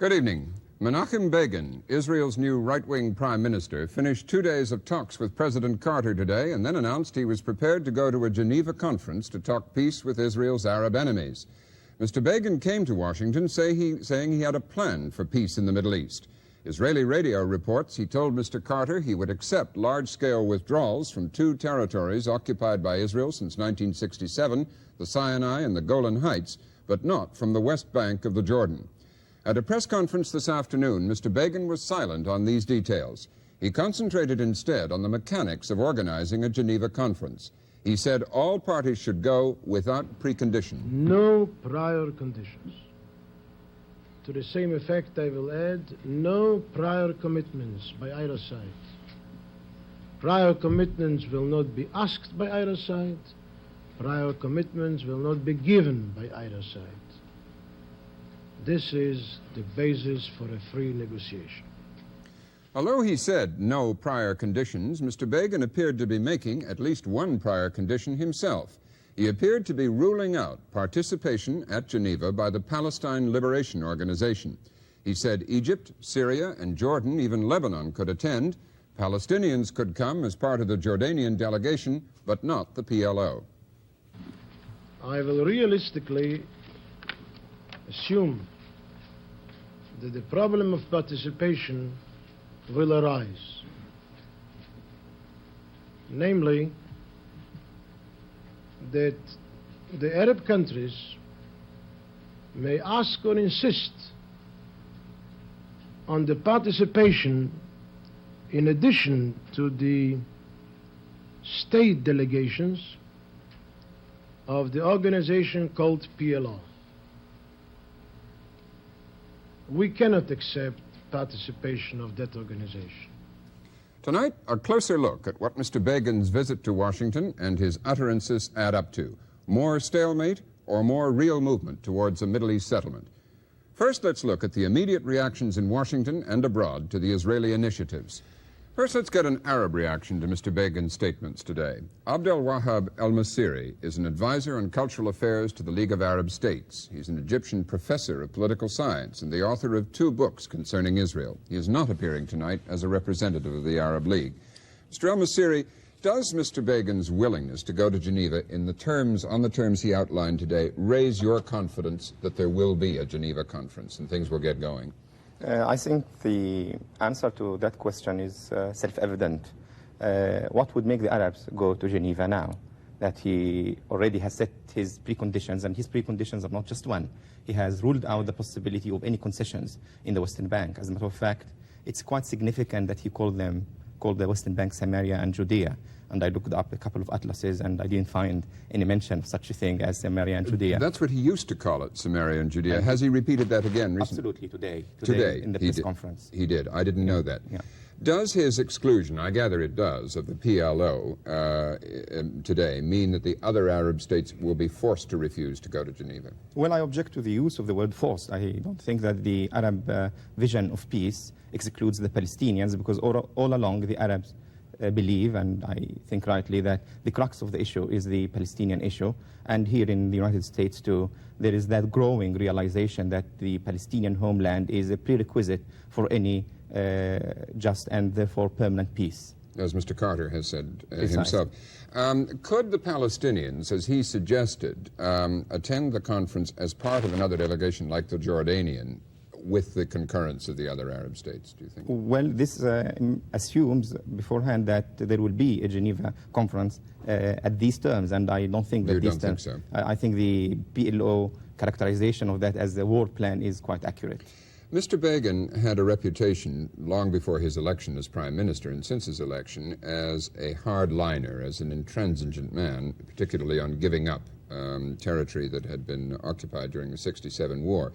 Good evening. Menachem Begin, Israel's new right-wing prime minister, finished 2 days of talks with President Carter today and then announced he was prepared to go to a Geneva conference to talk peace with Israel's Arab enemies. Mr. Begin came to Washington saying he had a plan for peace in the Middle East. Israeli radio reports he told Mr. Carter he would accept large-scale withdrawals from 2 territories occupied by Israel since 1967, the Sinai and the Golan Heights, but not from the West Bank of the Jordan. At a press conference this afternoon, Mr. Begin was silent on these details. He concentrated instead on the mechanics of organizing a Geneva conference. He said all parties should go without precondition. No prior conditions. To the same effect, I will add, no prior commitments by either side. Prior commitments will not be asked by either side. Prior commitments will not be given by either side. This is the basis for a free negotiation. Although he said no prior conditions, Mr. Begin appeared to be making at least one prior condition himself. He appeared to be ruling out participation at Geneva by the Palestine Liberation Organization. He said Egypt, Syria, and Jordan, even Lebanon, could attend. Palestinians could come as part of the Jordanian delegation, but not the PLO. I will realistically assume that the problem of participation will arise. Namely, that the Arab countries may ask or insist on the participation in addition to the state delegations of the organization called PLO. We cannot accept participation of that organization. Tonight, a closer look at what Mr. Begin's visit to Washington and his utterances add up to. More stalemate or more real movement towards a Middle East settlement? First, let's look at the immediate reactions in Washington and abroad to the Israeli initiatives. First, let's get an Arab reaction to Mr. Begin's statements today. Wahab al-Masiri is an advisor on cultural affairs to the League of Arab States. He's an Egyptian professor of political science and the author of 2 books concerning Israel. He is not appearing tonight as a representative of the Arab League. Mr. al-Masiri, does Mr. Begin's willingness to go to Geneva on the terms he outlined today raise your confidence that there will be a Geneva conference and things will get going? I think the answer to that question is self-evident. What would make the Arabs go to Geneva now? That he already has set his preconditions, and his preconditions are not just one. He has ruled out the possibility of any concessions in the Western Bank. As a matter of fact, it's quite significant that he called the Western Bank Samaria and Judea. And I looked up a couple of atlases, and I didn't find any mention of such a thing as Samaria and Judea. That's what he used to call it, Samaria and Judea. Has he repeated that again recently? Absolutely, today in the press conference. He did. I didn't know that. Yeah. Does his exclusion, I gather it does, of the PLO today mean that the other Arab states will be forced to refuse to go to Geneva? Well, I object to the use of the word forced. I don't think that the Arab vision of peace excludes the Palestinians, because all along the Arabs believe, and I think rightly, that the crux of the issue is the Palestinian issue. And here in the United States too, there is that growing realization that the Palestinian homeland is a prerequisite for any just and therefore permanent peace. As Mr. Carter has said himself. Could the Palestinians, as he suggested, attend the conference as part of another delegation like the Jordanian, with the concurrence of the other Arab states, do you think? Well, this assumes beforehand that there will be a Geneva conference at these terms, and I don't think that these terms... Think so? I think the PLO characterization of that as a war plan is quite accurate. Mr. Begin had a reputation long before his election as prime minister and since his election as a hardliner, as an intransigent man, particularly on giving up territory that had been occupied during the '67 war.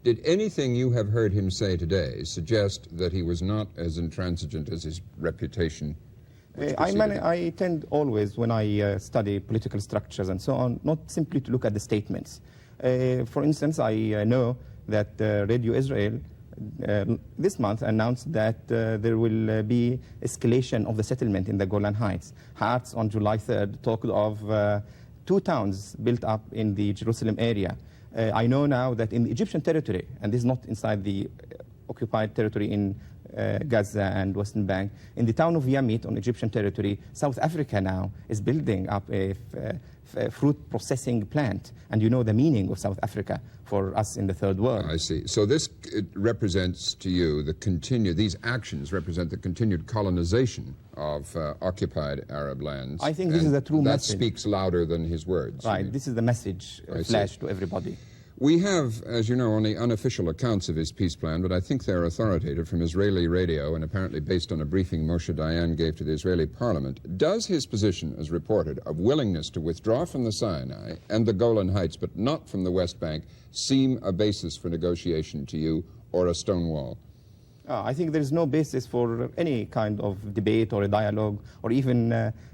Did anything you have heard him say today suggest that he was not as intransigent as his reputation? I tend always, when I study political structures and so on, not simply to look at the statements. For instance, I know that Radio Israel this month announced that there will be escalation of the settlement in the Golan Heights. Hearts on July 3rd talked of 2 towns built up in the Jerusalem area. I know now that in the Egyptian territory, and this is not inside the occupied territory in Gaza and Western Bank. In the town of Yamit on Egyptian territory, South Africa now is building up a fruit processing plant. And you know the meaning of South Africa for us in the third world. I see. So this represents to you these actions represent the continued colonization of occupied Arab lands. I think this is a true message. That speaks louder than his words. Right. This is the message flashed to everybody. We have, as you know, only unofficial accounts of his peace plan, but I think they're authoritative from Israeli radio and apparently based on a briefing Moshe Dayan gave to the Israeli parliament. Does his position, as reported, of willingness to withdraw from the Sinai and the Golan Heights, but not from the West Bank, seem a basis for negotiation to you or a stone wall? I think there is no basis for any kind of debate or a dialogue or even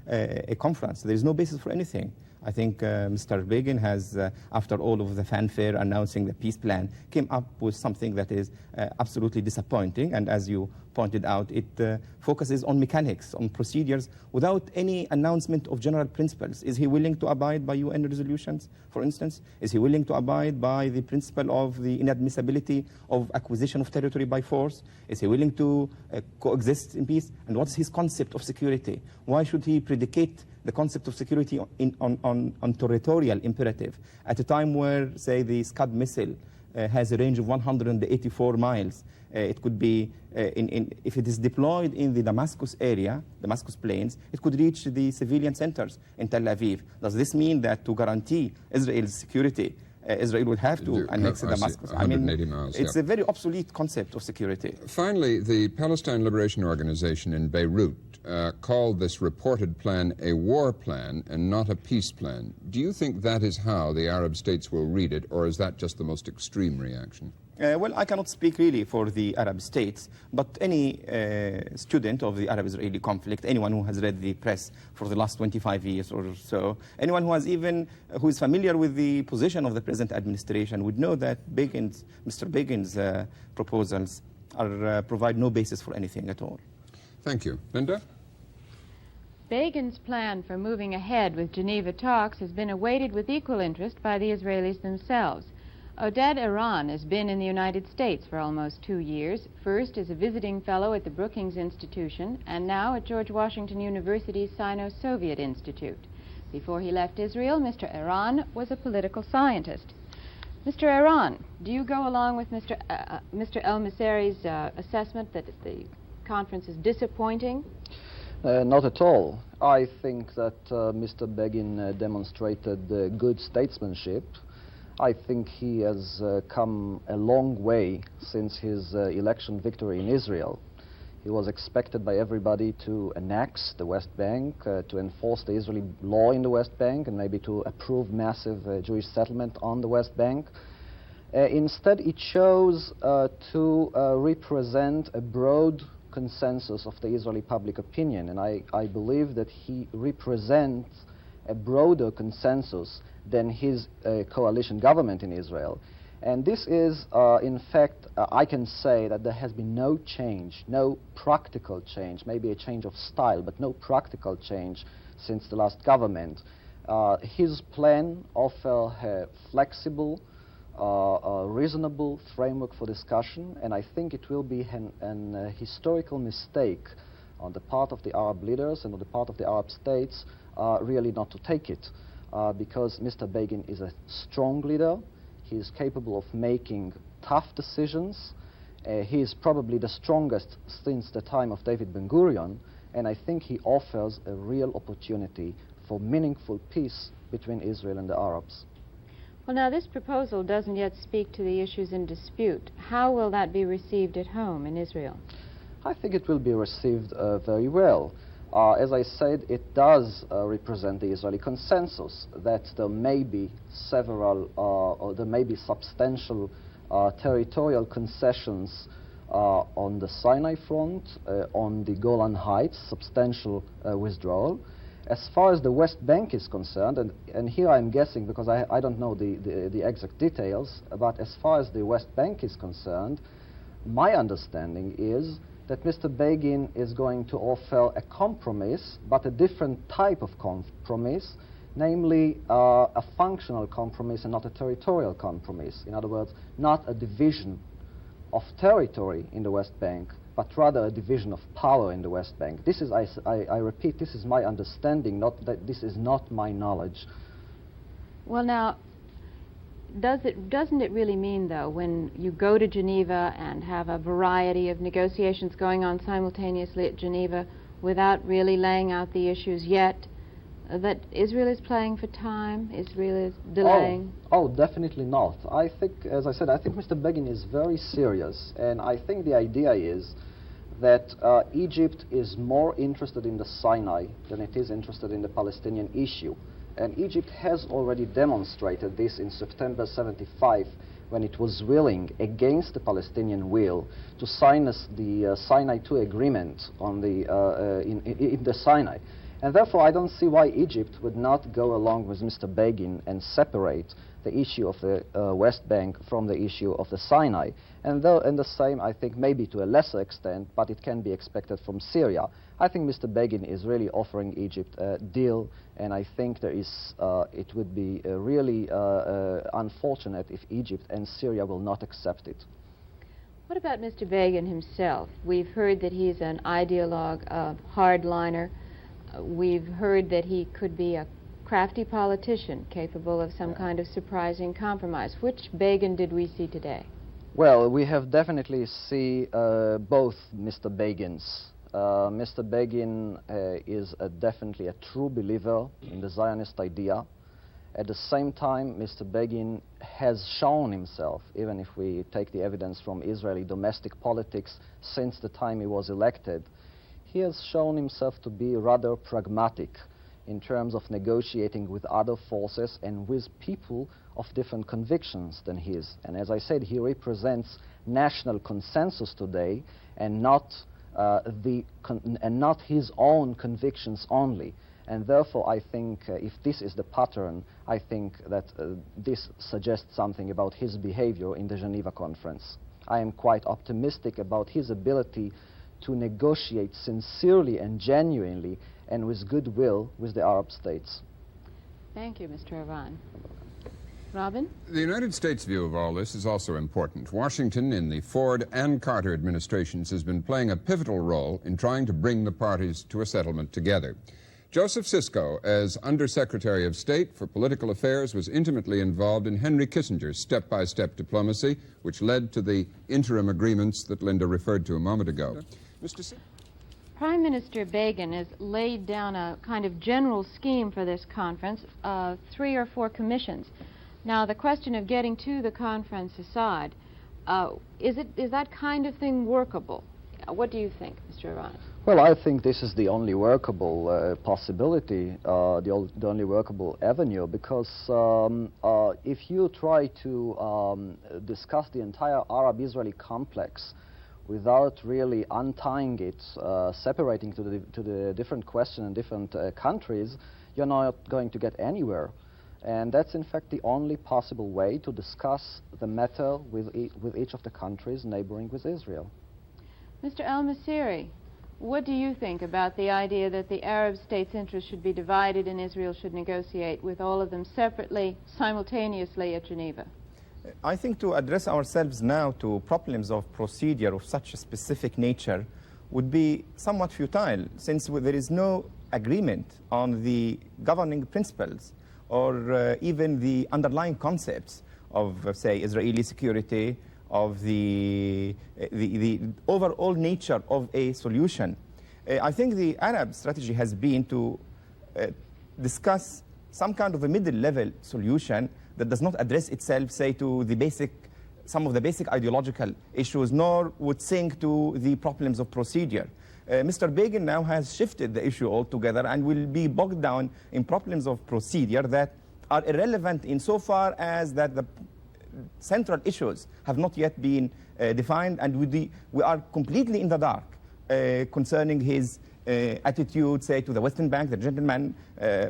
a conference. There is no basis for anything. I think Mr. Begin has, after all of the fanfare announcing the peace plan, came up with something that is absolutely disappointing. And as you pointed out, it focuses on mechanics, on procedures, without any announcement of general principles. Is he willing to abide by UN resolutions, for instance? Is he willing to abide by the principle of the inadmissibility of acquisition of territory by force? Is he willing to coexist in peace? And what's his concept of security? Why should he predicate the concept of security on territorial imperative at a time where, say, the Scud missile has a range of 184 miles? It could be, if it is deployed in the Damascus area, Damascus plains, it could reach the civilian centers in Tel Aviv. Does this mean that to guarantee Israel's security, Israel would have to annex Damascus? I mean, miles, it's a very obsolete concept of security. Finally, the Palestine Liberation Organization in Beirut called this reported plan a war plan and not a peace plan. Do you think that is how the Arab states will read it, or is that just the most extreme reaction? Well, I cannot speak really for the Arab states, but any student of the Arab-Israeli conflict, anyone who has read the press for the last 25 years or so, anyone who is familiar with the position of the present administration would know that Mr. Begin's proposals provide no basis for anything at all. Thank you. Linda? Begin's plan for moving ahead with Geneva talks has been awaited with equal interest by the Israelis themselves. Oded Iran has been in the United States for almost 2 years, first as a visiting fellow at the Brookings Institution, and now at George Washington University's Sino-Soviet Institute. Before he left Israel, Mr. Iran was a political scientist. Mr. Iran, do you go along with Mr. El-Masiri's assessment that the conference is disappointing? Not at all. I think that Mr. Begin demonstrated good statesmanship. I think he has come a long way since his election victory in Israel. He was expected by everybody to annex the West Bank, to enforce the Israeli law in the West Bank, and maybe to approve massive Jewish settlement on the West Bank. Instead, he chose to represent a broad consensus of the Israeli public opinion, and I believe that he represents a broader consensus than his coalition government in Israel. And this is, in fact, I can say that there has been no change, no practical change, maybe a change of style, but no practical change since the last government. His plan offers a flexible, reasonable framework for discussion, and I think it will be an historical mistake on the part of the Arab leaders and on the part of the Arab states really not to take it, because Mr. Begin is a strong leader. He is capable of making tough decisions. He is probably the strongest since the time of David Ben-Gurion, and I think he offers a real opportunity for meaningful peace between Israel and the Arabs. Well, now, this proposal doesn't yet speak to the issues in dispute. How will that be received at home in Israel? I think it will be received very well. As I said, it does represent the Israeli consensus that there may be or there may be substantial territorial concessions on the Sinai front, on the Golan Heights, substantial withdrawal. As far as the West Bank is concerned, and here I'm guessing because I don't know the exact details, but as far as the West Bank is concerned, my understanding is that Mr. Begin is going to offer a compromise, but a different type of compromise, namely a functional compromise and not a territorial compromise. In other words, not a division of territory in the West Bank, but rather a division of power in the West Bank. This is, I repeat, this is my understanding, not that this is not my knowledge. Well, now, doesn't it really mean, though, when you go to Geneva and have a variety of negotiations going on simultaneously at Geneva without really laying out the issues yet, that Israel is playing for time, Israel is delaying? Oh, definitely not. I think, as I said, I think Mr. Begin is very serious, and I think the idea is that Egypt is more interested in the Sinai than it is interested in the Palestinian issue. And Egypt has already demonstrated this in September 75, when it was willing, against the Palestinian will, to sign the Sinai II agreement on in the Sinai. And therefore, I don't see why Egypt would not go along with Mr. Begin and separate the issue of the West Bank from the issue of the Sinai. And the same, I think, maybe to a lesser extent, but it can be expected from Syria. I think Mr. Begin is really offering Egypt a deal, and I think there is, it would be really unfortunate if Egypt and Syria will not accept it. What about Mr. Begin himself? We've heard that he's an ideologue, a hardliner. We've heard that he could be a crafty politician capable of some kind of surprising compromise. Which Begin did we see today? Well, we have definitely seen both Mr. Begins. Mr. Begin is definitely a true believer in the Zionist idea. At the same time, Mr. Begin has shown himself, even if we take the evidence from Israeli domestic politics since the time he was elected, he has shown himself to be rather pragmatic in terms of negotiating with other forces and with people of different convictions than his. And as I said, he represents national consensus today and not his own convictions only. And therefore, I think if this is the pattern, I think that this suggests something about his behavior in the Geneva conference. I am quite optimistic about his ability to negotiate sincerely and genuinely and with goodwill with the Arab states. Thank you, Mr. Iran. Robin? The United States' view of all this is also important. Washington, in the Ford and Carter administrations, has been playing a pivotal role in trying to bring the parties to a settlement together. Joseph Sisko, as Undersecretary of State for Political Affairs, was intimately involved in Henry Kissinger's step-by-step diplomacy, which led to the interim agreements that Linda referred to a moment ago. Mr. Prime Minister Begin has laid down a kind of general scheme for this conference, 3 or 4 commissions. Now, the question of getting to the conference aside, is that kind of thing workable? What do you think, Mr. Iran? Well, I think this is the only workable possibility, the only workable avenue, because if you try to discuss the entire Arab-Israeli complex without really untying it, separating to the different questions in different countries, you're not going to get anywhere. And that's in fact the only possible way to discuss the matter with each of the countries neighboring with Israel. Mr. Al-Masiri, what do you think about the idea that the Arab states' interests should be divided and Israel should negotiate with all of them separately, simultaneously at Geneva? I think to address ourselves now to problems of procedure of such a specific nature would be somewhat futile, since there is no agreement on the governing principles or even the underlying concepts of, say, Israeli security, of the overall nature of a solution. I think the Arab strategy has been to discuss some kind of a middle-level solution that does not address itself, say, to the some of the basic ideological issues, nor would sink to the problems of procedure. Mr. Begin now has shifted the issue altogether and will be bogged down in problems of procedure that are irrelevant insofar as that the central issues have not yet been defined, and we are completely in the dark concerning his attitude, say, to the Western Bank. The gentleman,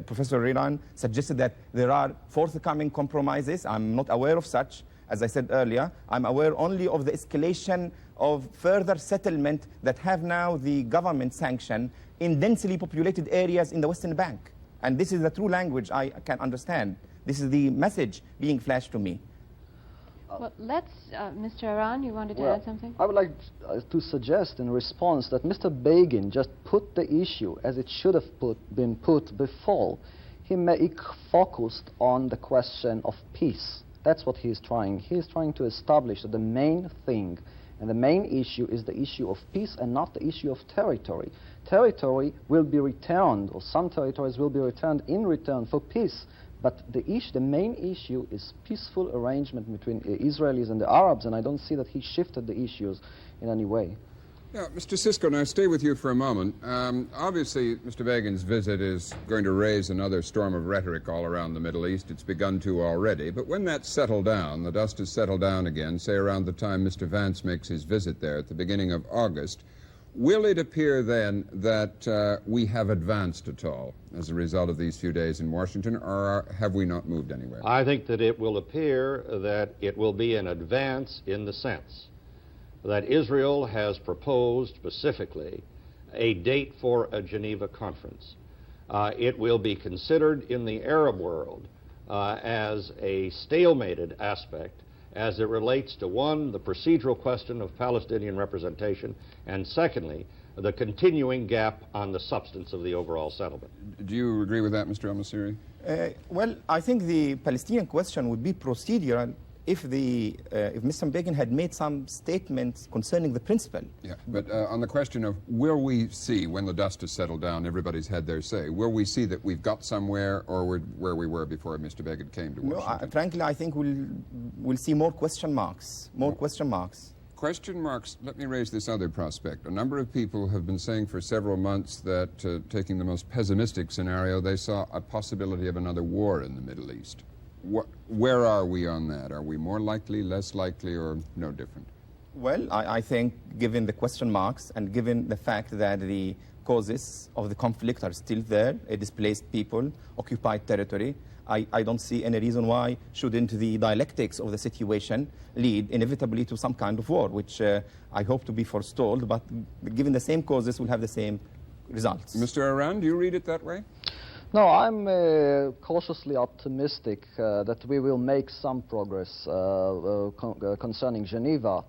Professor Riran, suggested that there are forthcoming compromises. I'm not aware of such. As I said earlier, I'm aware only of the escalation of further settlement that have now the government sanction in densely populated areas in the Western Bank. And this is the true language I can understand. This is the message being flashed to me. Well, let's, Mr. Aran, you wanted to add something? I would like to suggest in response that Mr. Begin just put the issue as it should have been put before. He focused on the question of peace. That's what he is trying. He is trying to establish that the main thing and the main issue is the issue of peace and not the issue of territory. Territory will be returned, or some territories will be returned in return for peace. But the main issue is peaceful arrangement between Israelis and the Arabs, and I don't see that he shifted the issues in any way. Yeah, Mr. Cisco, now stay with you for a moment. Obviously, Mr. Begin's visit is going to raise another storm of rhetoric all around the Middle East. It's begun to already. But when that's settled down, the dust has settled down again, say around the time Mr. Vance makes his visit there at the beginning of August, will it appear then that we have advanced at all as a result of these few days in Washington, or have we not moved anywhere? I think that it will appear that it will be an advance in the sense that Israel has proposed specifically a date for a Geneva conference. It will be considered in the Arab world as a stalemated aspect as it relates to, one, the procedural question of Palestinian representation, and secondly, the continuing gap on the substance of the overall settlement. Do you agree with that, Mr. al-Masiri? Well, I think the Palestinian question would be procedural if Mr. Begin had made some statements concerning the principle. Yeah, but on the question of will we see, when the dust has settled down, everybody's had their say, will we see that we've got somewhere, or we're where we were before Mr. Begin came to Washington? No, frankly, I think we'll see more question marks. More question marks. Question marks. Let me raise this other prospect. A number of people have been saying for several months that, taking the most pessimistic scenario, they saw a possibility of another war in the Middle East. Where are we on that? Are we more likely, less likely, or no different? Well, I think given the question marks and given the fact that the causes of the conflict are still there, displaced people, occupied territory, I don't see any reason why shouldn't the dialectics of the situation lead inevitably to some kind of war, which I hope to be forestalled, but given the same causes, we'll have the same results. Mr. Aran, do you read it that way? No, I'm cautiously optimistic that we will make some progress concerning Geneva.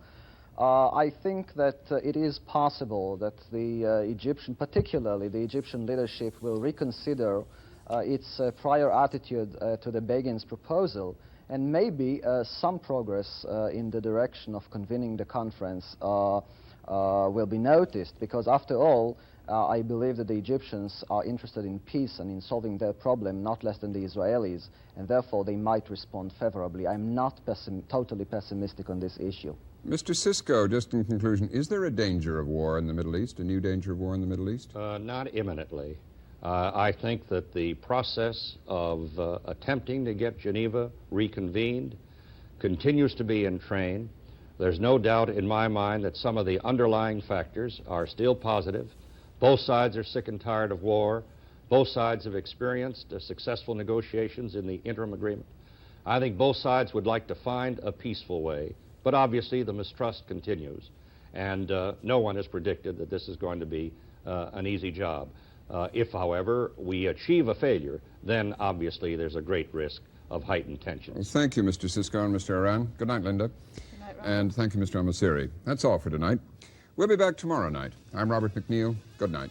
I think that it is possible that the Egyptian, particularly the Egyptian leadership, will reconsider its prior attitude to the Begin's proposal, and maybe some progress in the direction of convening the conference will be noticed, because after all, I believe that the Egyptians are interested in peace and in solving their problem, not less than the Israelis, and therefore they might respond favorably. I'm not totally pessimistic on this issue. Mr. Cisco, just in conclusion, is there a danger of war in the Middle East, a new danger of war in the Middle East? Not imminently. I think that the process of attempting to get Geneva reconvened continues to be in train. There's no doubt in my mind that some of the underlying factors are still positive. Both sides are sick and tired of war. Both sides have experienced successful negotiations in the interim agreement. I think both sides would like to find a peaceful way, but obviously the mistrust continues, and no one has predicted that this is going to be an easy job. If, however, we achieve a failure, then obviously there's a great risk of heightened tensions. Well, thank you, Mr. Cisco and Mr. Aran. Good night, Linda. Good night, Robert. And thank you, Mr. al-Masiri. That's all for tonight. We'll be back tomorrow night. I'm Robert McNeil. Good night.